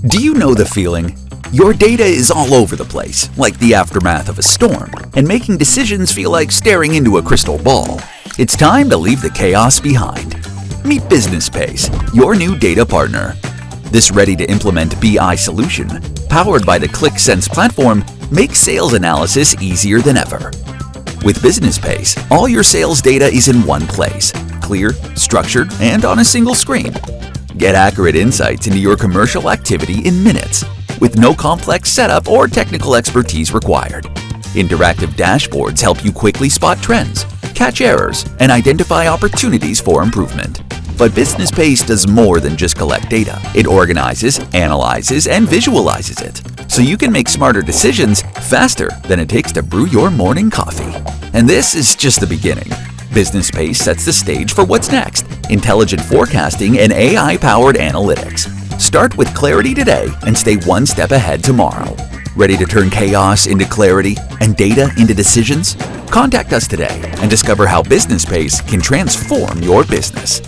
Do you know the feeling? Your data is all over the place, like the aftermath of a storm, and making decisions feel like staring into a crystal ball. It's time to leave the chaos behind. Meet businessPace, your new data partner. This ready-to-implement BI solution, powered by the Qlik Sense platform, makes sales analysis easier than ever. With businessPace, all your sales data is in one place, clear, structured, and on a single screen. Get accurate insights into your commercial activity in minutes, with no complex setup or technical expertise required. Interactive dashboards help you quickly spot trends, catch errors, and identify opportunities for improvement. But businessPace does more than just collect data. It organizes, analyzes, and visualizes it, so you can make smarter decisions faster than it takes to brew your morning coffee. And this is just the beginning. businessPace sets the stage for what's next: intelligent forecasting and AI-powered analytics. Start with clarity today and stay one step ahead tomorrow. Ready to turn chaos into clarity and data into decisions? Contact us today and discover how businessPace can transform your business.